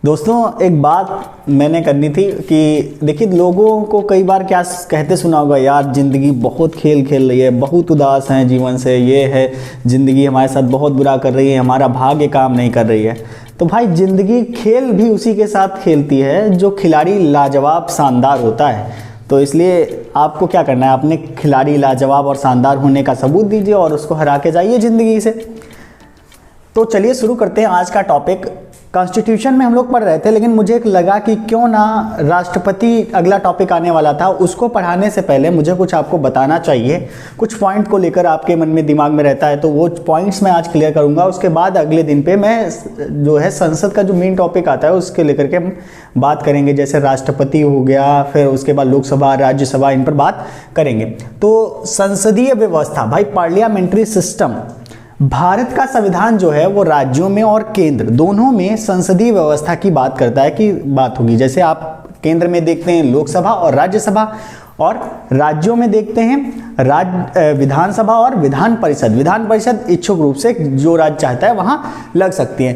दोस्तों एक बात मैंने करनी थी कि देखिए, लोगों को कई बार क्या कहते सुना होगा, यार ज़िंदगी बहुत खेल खेल रही है, बहुत उदास है जीवन से, ये है ज़िंदगी हमारे साथ बहुत बुरा कर रही है, हमारा भाग्य काम नहीं कर रही है। तो भाई ज़िंदगी खेल भी उसी के साथ खेलती है जो खिलाड़ी लाजवाब शानदार होता है। तो इसलिए आपको क्या करना है, अपने खिलाड़ी लाजवाब और शानदार होने का सबूत दीजिए और उसको हरा के जाइए ज़िंदगी से। तो चलिए शुरू करते हैं आज का टॉपिक। कॉन्स्टिट्यूशन में हम लोग पढ़ रहे थे, लेकिन मुझे एक लगा कि क्यों ना राष्ट्रपति अगला टॉपिक आने वाला था, उसको पढ़ाने से पहले मुझे कुछ आपको बताना चाहिए। कुछ पॉइंट को लेकर आपके मन में दिमाग में रहता है, तो वो पॉइंट्स मैं आज क्लियर करूंगा। उसके बाद अगले दिन पे मैं जो है संसद का जो मेन टॉपिक आता है उसके लेकर के हम बात करेंगे, जैसे राष्ट्रपति हो गया, फिर उसके बाद लोकसभा, राज्यसभा, इन पर बात करेंगे। तो संसदीय व्यवस्था, भाई पार्लियामेंट्री सिस्टम, भारत का संविधान जो है वो राज्यों में और केंद्र दोनों में संसदीय व्यवस्था की बात करता है कि बात होगी। जैसे आप केंद्र में देखते हैं लोकसभा और राज्यसभा, और राज्यों में देखते हैं विधानसभा और विधान परिषद। विधान परिषद इच्छुक रूप से जो राज्य चाहता है वहां लग सकती है।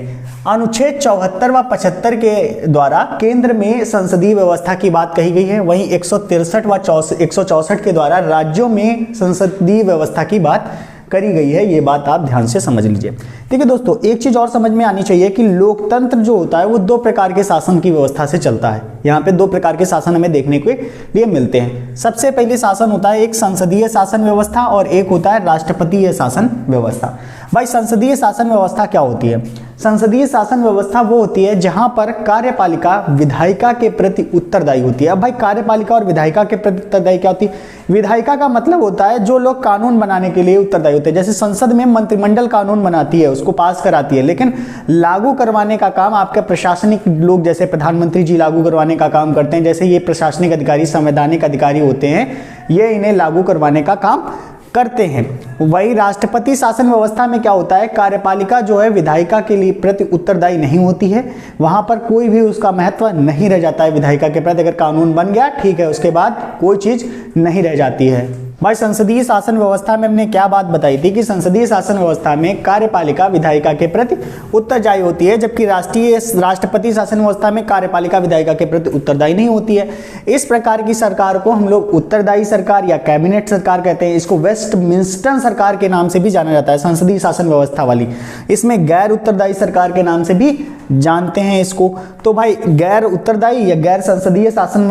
अनुच्छेद 74 व 75 के द्वारा केंद्र में संसदीय व्यवस्था की बात कही गई है, वहीं 163 व 164 के द्वारा राज्यों में संसदीय व्यवस्था की बात करी गई है। ये बात आप ध्यान से समझ लीजिए। ठीक है दोस्तों, एक चीज और समझ में आनी चाहिए कि लोकतंत्र जो होता है वो दो प्रकार के शासन की व्यवस्था से चलता है। यहाँ पे दो प्रकार के शासन हमें देखने के लिए मिलते हैं। सबसे पहले शासन होता है एक संसदीय शासन व्यवस्था और एक होता है राष्ट्रपतीय शासन व्यवस्था। भाई संसदीय शासन व्यवस्था क्या होती है? संसदीय शासन व्यवस्था वो होती है जहां पर कार्यपालिका विधायिका के प्रति उत्तरदायी होती है। अब भाई कार्यपालिका और विधायिका के प्रति उत्तरदायी क्या होती है? विधायिका का मतलब होता है जो लोग कानून बनाने के लिए उत्तरदायी होते हैं। जैसे संसद में मंत्रिमंडल कानून बनाती है, उसको पास कराती है, लेकिन लागू करवाने का काम आपके प्रशासनिक लोग, जैसे प्रधानमंत्री जी लागू करवाने का काम करते हैं। जैसे ये प्रशासनिक अधिकारी, संवैधानिक अधिकारी होते हैं, ये इन्हें लागू करवाने का काम करते हैं। वही राष्ट्रपति शासन व्यवस्था में क्या होता है, कार्यपालिका जो है विधायिका के लिए प्रति उत्तरदायी नहीं होती है। वहां पर कोई भी उसका महत्व नहीं रह जाता है विधायिका के प्रति। अगर कानून बन गया ठीक है, उसके बाद कोई चीज नहीं रह जाती है। भाई संसदीय शासन व्यवस्था में हमने क्या बात बताई थी कि संसदीय शासन व्यवस्था में कार्यपालिका विधायिका के प्रति उत्तरदायी होती है, जबकि राष्ट्रपति शासन व्यवस्था में कार्यपालिका विधायिका के प्रति उत्तरदायी नहीं होती है। इस प्रकार की सरकार को हम लोग उत्तरदायी सरकार या कैबिनेट सरकार कहते हैं। इसको वेस्टमिंस्टर सरकार के नाम से भी जाना जाता है, संसदीय शासन व्यवस्था वाली। इसमें गैर उत्तरदायी सरकार के नाम से भी जानते हैं इसको। तो भाई गैर उत्तरदायी या गैर संसदीय शासन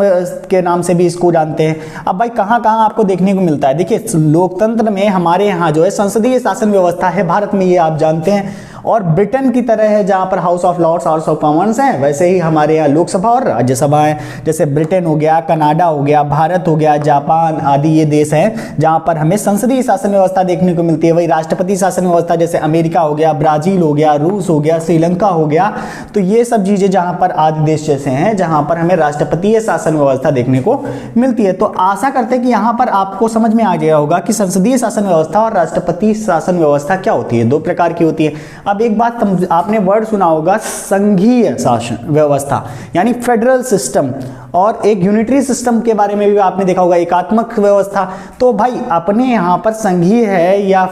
के नाम से भी इसको जानते हैं। अब भाई कहां कहां आपको देखने को मिलता है? देखिए, लोकतंत्र में हमारे यहाँ जो है संसदीय शासन व्यवस्था है भारत में, ये आप जानते हैं, और ब्रिटेन की तरह है जहां पर House of Lords, House of Commons हैं, वैसे ही हमारे यहाँ लोकसभा और राज्यसभा है। जैसे ब्रिटेन हो गया, कनाडा हो गया, भारत हो गया, जापान आदि ये देश हैं जहां पर हमें संसदीय शासन व्यवस्था देखने को मिलती है। वही राष्ट्रपति शासन व्यवस्था जैसे अमेरिका हो गया, ब्राजील हो गया, रूस हो गया, श्रीलंका हो गया, तो ये सब चीजें जहां पर आदि देश जैसे हैं जहां पर हमें राष्ट्रपतीय शासन व्यवस्था देखने को मिलती है। तो आशा करते हैं कि यहाँ पर आपको समझ में आ गया होगा कि संसदीय शासन व्यवस्था और राष्ट्रपति शासन व्यवस्था क्या होती है, दो प्रकार की होती है। अब एक बात आपने वर्ड सुना होगा, संघीय शासन व्यवस्था यानी फेडरल सिस्टम, और एक यूनिटरी सिस्टम के बारे में भी आपने देखा होगा, एकात्मक व्यवस्था। तो भाई अपने यहाँ पर संघीय है या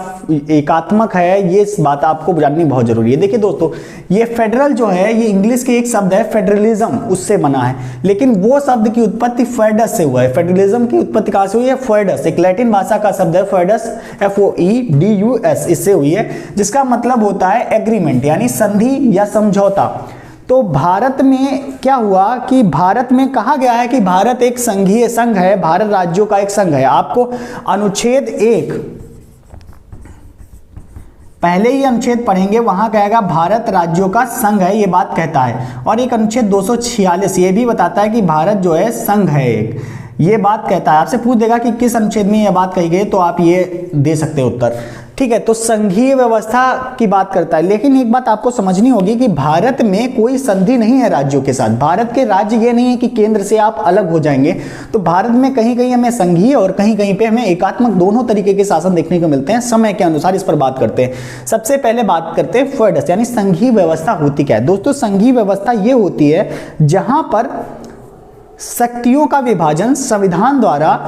एकात्मक है, ये बात आपको जाननी बहुत जरूरी है। देखिए दोस्तों, ये फेडरल जो है ये इंग्लिश के एक शब्द है फेडरलिज्म, उससे बना है, लेकिन वो शब्द की उत्पत्ति फेडस से हुआ है। फेडरलिज्म की उत्पत्ति कहां से हुई है? फेडस, एक लैटिन भाषा का शब्द है फेडस, FOEDUS, इससे हुई है, जिसका मतलब होता है एग्रीमेंट यानी संधि या समझौता। तो भारत में क्या हुआ कि भारत में कहा गया है कि भारत एक संघीय संघ है, भारत राज्यों का एक संघ है। आपको अनुच्छेद 1 पहले ही अनुच्छेद पढ़ेंगे, वहां कहेगा भारत राज्यों का संघ है, ये बात कहता है। और एक अनुच्छेद 246 ये भी बताता है कि भारत जो है संघ है एक, ये बात कहता है। आपसे पूछ देगा कि किस अनुच्छेद में ये बात कही गई, तो आप ये दे सकते हो उत्तर। ठीक है, तो संघीय व्यवस्था की बात करता है। लेकिन एक बात आपको समझनी होगी कि भारत में कोई संधि नहीं है राज्यों के साथ। भारत के राज्य ये नहीं है कि केंद्र से आप अलग हो जाएंगे। तो भारत में कहीं कहीं हमें संघीय और कहीं कहीं पे हमें एकात्मक दोनों तरीके के शासन देखने को मिलते हैं। समय के अनुसार इस पर बात करते हैं। सबसे पहले बात करते हैं फेडरल यानी संघीय व्यवस्था होती क्या है। दोस्तों, संघीय व्यवस्था ये होती है जहां पर शक्तियों का विभाजन संविधान द्वारा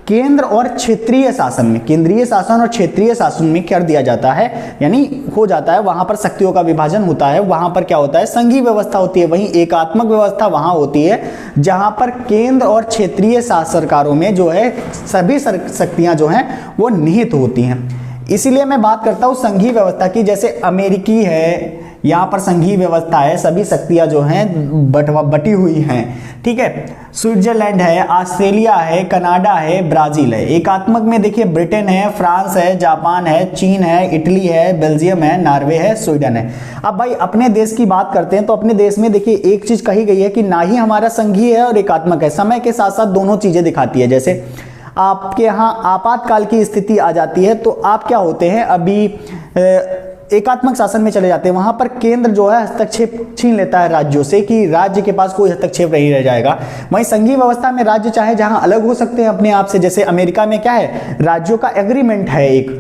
केंद्र और क्षेत्रीय शासन में, केंद्रीय शासन और क्षेत्रीय शासन में कर दिया जाता है, यानी हो जाता है, वहां पर शक्तियों का विभाजन होता है, वहां पर क्या होता है, संघीय व्यवस्था होती है। वहीं एकात्मक व्यवस्था वहां होती है जहां पर केंद्र और क्षेत्रीय सरकारों में जो है सभी शक्तियां जो हैं वो निहित होती हैं। इसीलिए मैं बात करता हूं संघीय व्यवस्था की। जैसे अमेरिकी है, यहाँ पर संघीय व्यवस्था है, सभी शक्तियां जो हैं बटी हुई हैं, ठीक है। स्विट्जरलैंड है, ऑस्ट्रेलिया है, कनाडा है, ब्राजील है। एकात्मक में देखिए ब्रिटेन है, फ्रांस है, जापान है, चीन है, इटली है, बेल्जियम है, नॉर्वे है, स्वीडन है। अब भाई अपने देश की बात करते हैं तो अपने देश में देखिए एक चीज कही गई है कि ना ही हमारा संघीय है और एकात्मक है, समय के साथ साथ दोनों चीजें दिखाती है। जैसे आपके यहाँ आपातकाल की स्थिति आ जाती है तो आप क्या होते हैं, अभी एकात्मक शासन में चले जाते हैं, वहां पर केंद्र जो है हस्तक्षेप छीन लेता है राज्यों से कि राज्य के पास कोई हस्तक्षेप नहीं रह जाएगा। वहीं संघीय व्यवस्था में राज्य चाहे जहां अलग हो सकते हैं अपने आप से, जैसे अमेरिका में क्या है, राज्यों का एग्रीमेंट है एक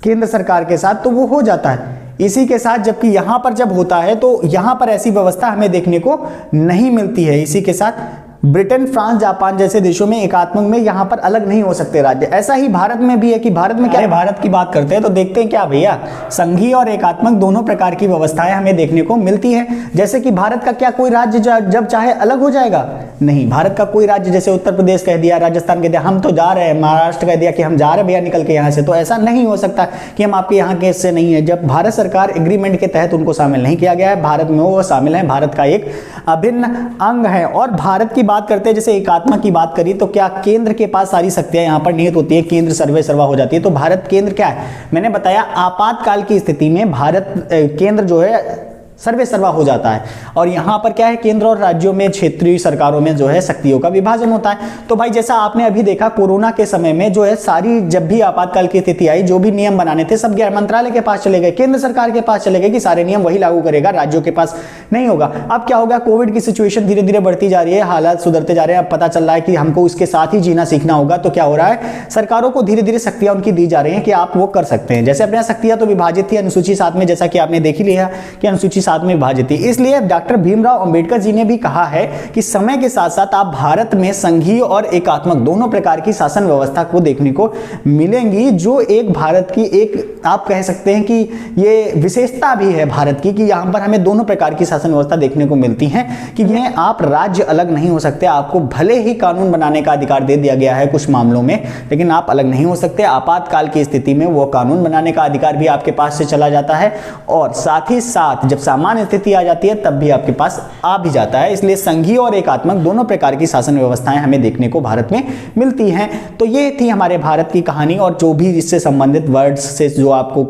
केंद्र सरकार के साथ, तो वो हो जाता है इसी के साथ। जबकि यहां पर जब होता है तो यहां पर ऐसी व्यवस्था हमें देखने को नहीं मिलती है। इसी के साथ ब्रिटेन, फ्रांस, जापान जैसे देशों में एकात्मक में यहां पर अलग नहीं हो सकते राज्य। ऐसा ही भारत में भी है कि भारत में क्या है, भारत की बात करते हैं तो देखते हैं क्या भैया, संघीय और एकात्मक दोनों प्रकार की व्यवस्थाएं हमें देखने को मिलती है। जैसे कि भारत का क्या कोई राज्य जब चाहे अलग हो जाएगा? नहीं, भारत का कोई राज्य जैसे उत्तर प्रदेश कह दिया, राजस्थान कह दिया हम तो जा रहे हैं, महाराष्ट्र कह दिया कि हम जा रहे हैं भैया निकल के यहाँ से, तो ऐसा नहीं हो सकता कि हम आपके यहाँ के से नहीं है। जब भारत सरकार एग्रीमेंट के तहत उनको शामिल नहीं किया गया है, भारत में वो शामिल है, भारत का एक अभिन्न अंग है। और भारत की बात करते हैं, जैसे एकात्मक की बात करी तो क्या केंद्र के पास सारी शक्तियां यहां पर निहित होती है, केंद्र सर्वे सर्वा हो जाती है। तो भारत केंद्र क्या है, मैंने बताया आपातकाल की स्थिति में भारत केंद्र जो है सर्वे सर्वा हो जाता है। और यहां पर क्या है, केंद्र और राज्यों में, क्षेत्रीय सरकारों में जो है शक्तियों का विभाजन होता है। तो भाई जैसा आपने अभी देखा कोरोना के समय में जो है सारी, जब भी आपातकाल की स्थिति आई, जो भी नियम बनाने थे सब गृह मंत्रालय के पास चले गए, केंद्र सरकार के पास चले गए कि सारे नियम वही लागू करेगा, राज्यों के पास नहीं होगा। अब क्या होगा, कोविड की सिचुएशन धीरे धीरे बढ़ती जा रही है, हालात सुधरते जा रहे हैं, अब पता चल रहा है कि हमको इसके साथ ही जीना सीखना होगा। तो क्या हो रहा है, सरकारों को धीरे धीरे शक्तियां उनकी दी जा रही हैं कि आप वो कर सकते हैं। जैसे अपने शक्तियां तो विभाजित थी अनुसूची 7 में, जैसा कि आपने देख ही लिया कि अनुसूची 7 में विभाजित थी। इसलिए डॉक्टर भीमराव अंबेडकर जी ने भी कहा है कि समय के साथ साथ आप भारत में संघीय और एकात्मक दोनों प्रकार की शासन व्यवस्था को देखने को मिलेंगी, जो एक भारत की एक आप कह सकते हैं कि ये विशेषता भी है भारत की, कि यहां पर हमें दोनों प्रकार की शासन व्यवस्था देखने को मिलती है कि ये आप राज्य अलग नहीं हो सकते। आपको भले ही कानून बनाने का अधिकार दे दिया गया है कुछ मामलों में, लेकिन आप अलग नहीं हो सकते। आपातकाल की स्थिति में वो कानून बनाने का अधिकार भी आपके पास से चला जाता है, और साथ ही साथ जब सामान्य स्थिति आ जाती है तब भी आपके पास आ भी जाता है। इसलिए संघीय और एकात्मक दोनों प्रकार की शासन व्यवस्थाएं हमें देखने को भारत में मिलती हैं। तो ये थी हमारे भारत की कहानी, और जो भी इससे संबंधित वर्ड्स से जो आपको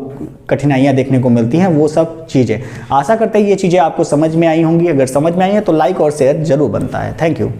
कठिनाइयां देखने को मिलती हैं वो सब चीजें, आशा करते हैं ये चीजें आपको समझ में आई होंगी। अगर समझ में आई है तो लाइक और शेयर जरूर बनता है। Thank you.